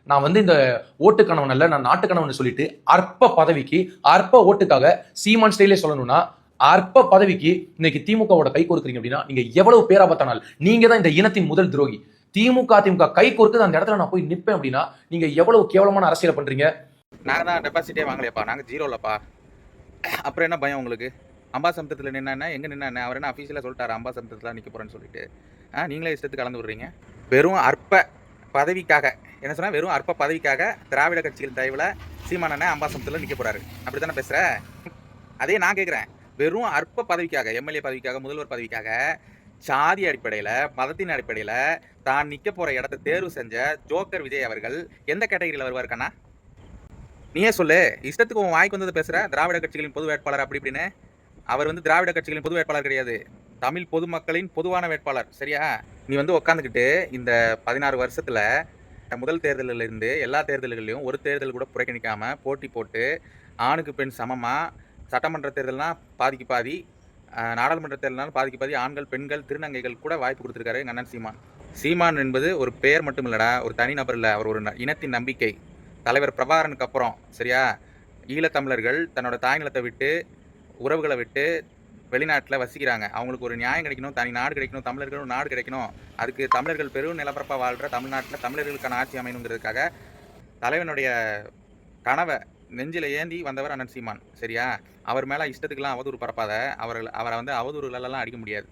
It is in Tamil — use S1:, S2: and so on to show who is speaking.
S1: நான் வந்து இந்த ஓட்டுக்கணவன் அல்ல, நான் நாட்டுக்கணவன் சொல்லிட்டு அற்ப பதவிக்கு அற்ப ஓட்டுக்காக சீமான் ஸ்டைலே சொல்லணும்னா அற்ப பதவிக்கு இன்னைக்கு திமுகவோட கை கொடுக்குறீங்க அப்படின்னா நீங்க எவ்வளவு பேராபத்தானால் நீங்க தான் இந்த இனத்தின் முதல் துரோகி. திமுக கை கொடுக்குது அந்த இடத்துல நான் போய் நிற்பேன் அப்படின்னா நீங்க எவ்வளவு கேவலமான அரசியலை பண்றீங்க.
S2: நாங்க தான் டெபாசிட்டே வாங்கலையப்பா, நாங்க ஜீரோலப்பா. அப்புறம் என்ன பயம் உங்களுக்கு? அம்பாசமுத்திரத்தில் நின்னா எங்க நின்னா அவர் என்ன அஃபீஷியலாக சொல்லிட்டாரு அம்பாசமுத்திரத்தில் நிற்க போறேன்னு சொல்லிட்டு. நீங்களே இஷ்டத்துக்கு கலந்து விடுறீங்க. வெறும் அற்ப பதவிக்காக என்ன சொன்னா, வெறும் அற்ப பதவிக்காக திராவிட கட்சிகள் தயவுல சீமானண்ணே அம்பாசமுத்திரத்தில் நிற்க போறாரு. அப்படி தானே பேசுற? அதே நான் கேட்குறேன், வெறும் அற்ப பதவிக்காக, எம்எல்ஏ பதவிக்காக, முதல்வர் பதவிக்காக, சாதி அடிப்படையில் மதத்தின் அடிப்படையில் தான் நிற்க போற இடத்தை தேர்வு செஞ்ச ஜோக்கர் விஜய் அவர்கள் எந்த கேட்டகரியில் வருவாருக்கானா? நீயே சொல்லு. இஷ்டத்துக்கு உன் வாய்க்கு வந்தது பேசுற. திராவிட கட்சிகளின் பொது வேட்பாளர் அப்படி இப்படின்னு. அவர் வந்து திராவிட கட்சிகளின் பொது வேட்பாளர் கிடையாது, தமிழ் பொதுமக்களின் பொதுவான வேட்பாளர். சரியா? நீ வந்து உட்காந்துக்கிட்டு இந்த 16 வருஷத்துல முதல் தேர்தலில் இருந்து எல்லா தேர்தல்களையும் ஒரு தேர்தல் கூட புறக்கணிக்காம போட்டி போட்டு ஆணுக்கு பெண் சமமா, சட்டமன்ற தேர்தல்னா பாதிக்கு பாதி, நாடாளுமன்ற தேர்தல்னாலும் பாதிக்கு பாதி, ஆண்கள் பெண்கள் திருநங்கைகள் கூட வாய்ப்பு கொடுத்துருக்காரு எங்கள் அண்ணன் சீமான். சீமான் என்பது ஒரு பெயர் மட்டும் இல்லடா, ஒரு தனிநபர் இல்லை, அவர் ஒரு இனத்தின் நம்பிக்கை. தலைவர் பிரபாகரனுக்கு அப்புறம் சரியா, ஈழத்தமிழர்கள் தன்னோட தாய்நிலத்தை விட்டு உறவுகளை விட்டு வெளிநாட்டில் வசிக்கிறாங்க. அவங்களுக்கு ஒரு நியாயம் கிடைக்கணும், தனி நாடு கிடைக்கணும், தமிழர்கள் நாடு கிடைக்கணும். அதுக்கு தமிழர்கள் பெரும் நிலப்பரப்பாக வாழ்கிற தமிழ்நாட்டில் தமிழர்களுக்கான ஆட்சி அமையணுங்கிறதுக்காக தலைவனுடைய கனவை நெஞ்சில் ஏந்தி வந்தவர் அண்ணன் சீமான். சரியா? அவர் மேலே இஷ்டத்துக்கெல்லாம் அவதூறு பரப்பாத. அவரை வந்து அவதூறுகளெல்லாம் அடிக்க முடியாது.